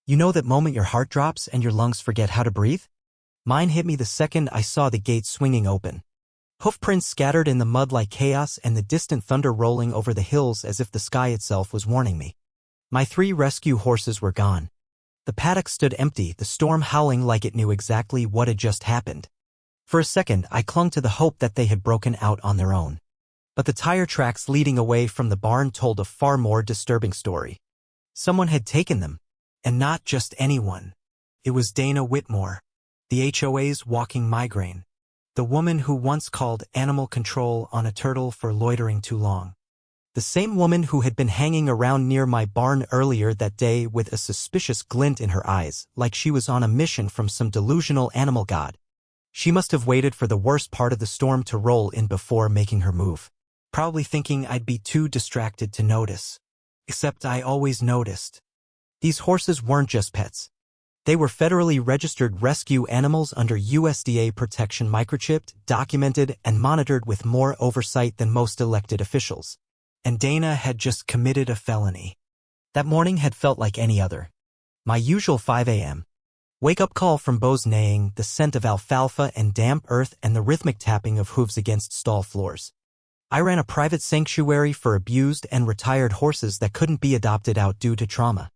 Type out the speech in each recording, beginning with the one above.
You know that moment your heart drops and your lungs forget how to breathe? Mine hit me the second I saw the gate swinging open. Hoofprints scattered in the mud like chaos and the distant thunder rolling over the hills as if the sky itself was warning me. My 3 rescue horses were gone. The paddock stood empty, the storm howling like it knew exactly what had just happened. For a second, I clung to the hope that they had broken out on their own. But the tire tracks leading away from the barn told a far more disturbing story. Someone had taken them. And not just anyone. It was Dana Whitmore, the HOA's walking migraine. The woman who once called animal control on a turtle for loitering too long. The same woman who had been hanging around near my barn earlier that day with a suspicious glint in her eyes, like she was on a mission from some delusional animal god. She must have waited for the worst part of the storm to roll in before making her move. Probably thinking I'd be too distracted to notice. Except I always noticed. These horses weren't just pets. They were federally registered rescue animals under USDA protection, microchipped, documented, and monitored with more oversight than most elected officials. And Dana had just committed a felony. That morning had felt like any other. My usual 5 a.m. wake-up call from Bo's neighing, the scent of alfalfa and damp earth, and the rhythmic tapping of hooves against stall floors. I ran a private sanctuary for abused and retired horses that couldn't be adopted out due to trauma.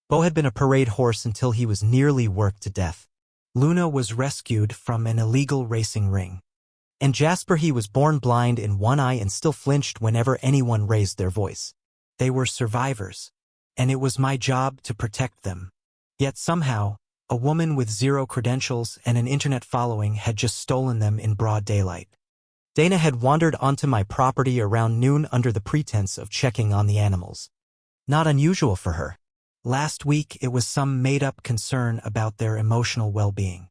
Bo had been a parade horse until he was nearly worked to death. Luna was rescued from an illegal racing ring. And Jasper, he was born blind in one eye and still flinched whenever anyone raised their voice. They were survivors, and it was my job to protect them. Yet somehow, a woman with 0 credentials and an internet following had just stolen them in broad daylight. Dana had wandered onto my property around noon under the pretense of checking on the animals. Not unusual for her. Last week, it was some made-up concern about their emotional well-being.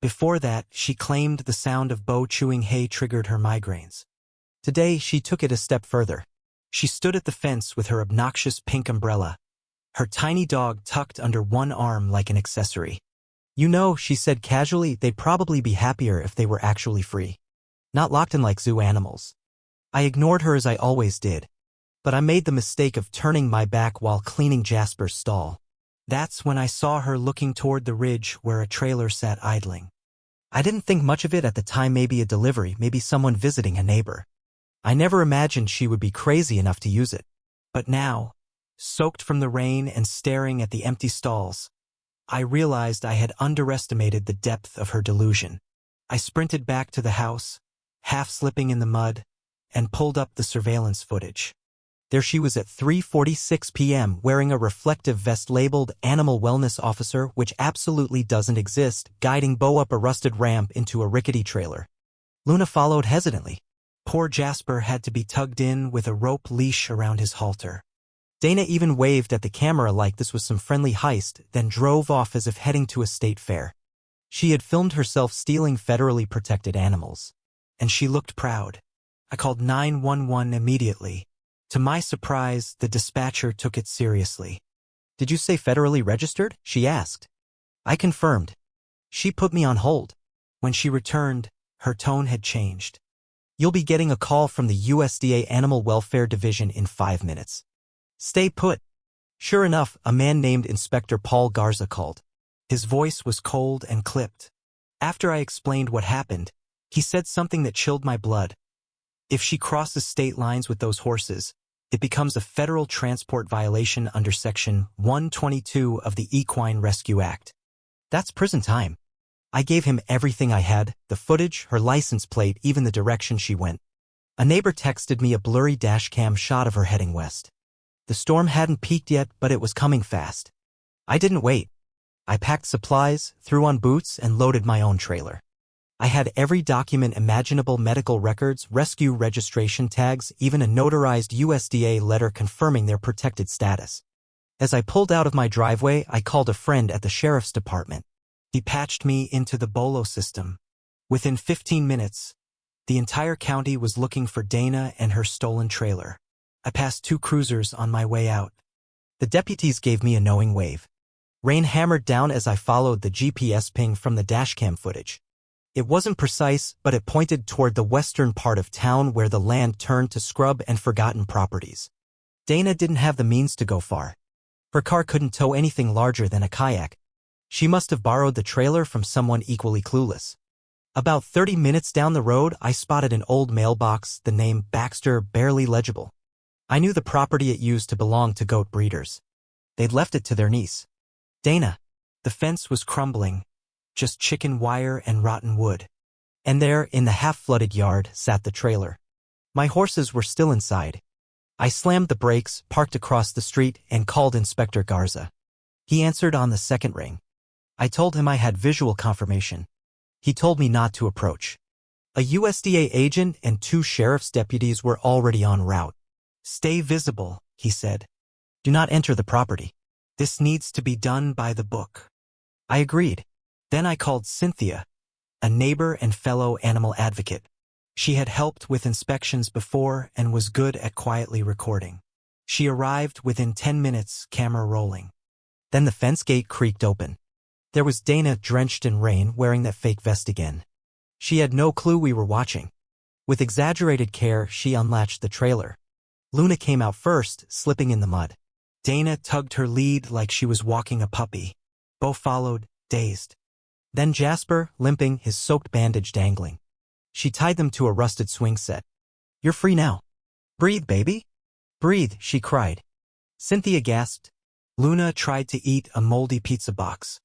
Before that, she claimed the sound of Bo chewing hay triggered her migraines. Today, she took it a step further. She stood at the fence with her obnoxious pink umbrella, her tiny dog tucked under one arm like an accessory. You know, she said casually, they'd probably be happier if they were actually free. Not locked in like zoo animals. I ignored her as I always did. But I made the mistake of turning my back while cleaning Jasper's stall. That's when I saw her looking toward the ridge where a trailer sat idling. I didn't think much of it at the time, maybe a delivery, maybe someone visiting a neighbor. I never imagined she would be crazy enough to use it. But now, soaked from the rain and staring at the empty stalls, I realized I had underestimated the depth of her delusion. I sprinted back to the house, half slipping in the mud, and pulled up the surveillance footage. There she was at 3:46 p.m. wearing a reflective vest labeled Animal Wellness Officer, which absolutely doesn't exist, guiding Bo up a rusted ramp into a rickety trailer. Luna followed hesitantly. Poor Jasper had to be tugged in with a rope leash around his halter. Dana even waved at the camera like this was some friendly heist, then drove off as if heading to a state fair. She had filmed herself stealing federally protected animals. And she looked proud. I called 911 immediately. To my surprise, the dispatcher took it seriously. "Did you say federally registered?" she asked. I confirmed. She put me on hold. When she returned, her tone had changed. "You'll be getting a call from the USDA Animal Welfare Division in 5 minutes. Stay put." Sure enough, a man named Inspector Paul Garza called. His voice was cold and clipped. After I explained what happened, he said something that chilled my blood. If she crosses state lines with those horses, it becomes a federal transport violation under Section 122 of the Equine Rescue Act. That's prison time. I gave him everything I had, the footage, her license plate, even the direction she went. A neighbor texted me a blurry dashcam shot of her heading west. The storm hadn't peaked yet, but it was coming fast. I didn't wait. I packed supplies, threw on boots, and loaded my own trailer. I had every document imaginable: medical records, rescue registration tags, even a notarized USDA letter confirming their protected status. As I pulled out of my driveway, I called a friend at the sheriff's department. He patched me into the Bolo system. Within 15 minutes, the entire county was looking for Dana and her stolen trailer. I passed 2 cruisers on my way out. The deputies gave me a knowing wave. Rain hammered down as I followed the GPS ping from the dashcam footage. It wasn't precise, but it pointed toward the western part of town where the land turned to scrub and forgotten properties. Dana didn't have the means to go far. Her car couldn't tow anything larger than a kayak. She must have borrowed the trailer from someone equally clueless. About 30 minutes down the road, I spotted an old mailbox, the name Baxter barely legible. I knew the property it used to belong to goat breeders. They'd left it to their niece, Dana. The fence was crumbling, just chicken wire and rotten wood. And there, in the half-flooded yard, sat the trailer. My horses were still inside. I slammed the brakes, parked across the street, and called Inspector Garza. He answered on the second ring. I told him I had visual confirmation. He told me not to approach. A USDA agent and 2 sheriff's deputies were already en route. Stay visible, he said. Do not enter the property. This needs to be done by the book. I agreed. Then I called Cynthia, a neighbor and fellow animal advocate. She had helped with inspections before and was good at quietly recording. She arrived within 10 minutes, camera rolling. Then the fence gate creaked open. There was Dana, drenched in rain, wearing that fake vest again. She had no clue we were watching. With exaggerated care, she unlatched the trailer. Luna came out first, slipping in the mud. Dana tugged her lead like she was walking a puppy. Bo followed, dazed. Then Jasper, limping, his soaked bandage dangling. She tied them to a rusted swing set. You're free now. Breathe, baby. Breathe, she cried. Cynthia gasped. Luna tried to eat a moldy pizza box.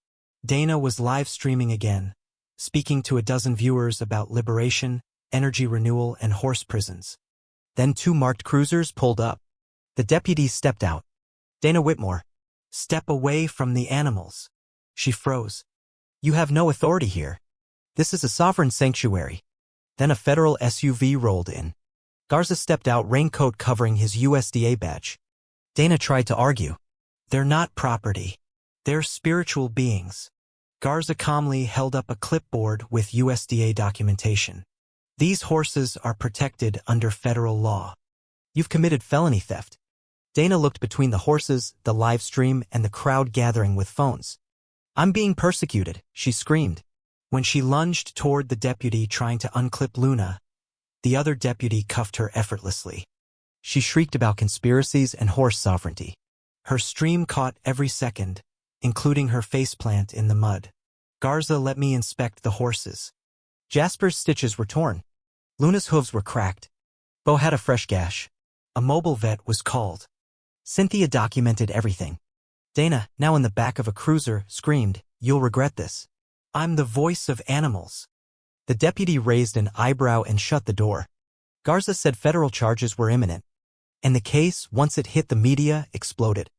Dana was live streaming again, speaking to a dozen viewers about liberation, energy renewal, and horse prisons. Then 2 marked cruisers pulled up. The deputies stepped out. Dana Whitmore. Step away from the animals. She froze. You have no authority here. This is a sovereign sanctuary. Then a federal SUV rolled in. Garza stepped out, raincoat covering his USDA badge. Dana tried to argue. They're not property. They're spiritual beings. Garza calmly held up a clipboard with USDA documentation. These horses are protected under federal law. You've committed felony theft. Dana looked between the horses, the live stream, and the crowd gathering with phones. I'm being persecuted, she screamed. When she lunged toward the deputy trying to unclip Luna, the other deputy cuffed her effortlessly. She shrieked about conspiracies and horse sovereignty. Her stream caught every second, including her faceplant in the mud. Garza let me inspect the horses. Jasper's stitches were torn. Luna's hooves were cracked. Bo had a fresh gash. A mobile vet was called. Cynthia documented everything. Dana, now in the back of a cruiser, screamed, "You'll regret this. I'm the voice of animals." The deputy raised an eyebrow and shut the door. Garza said federal charges were imminent. And the case, once it hit the media, exploded.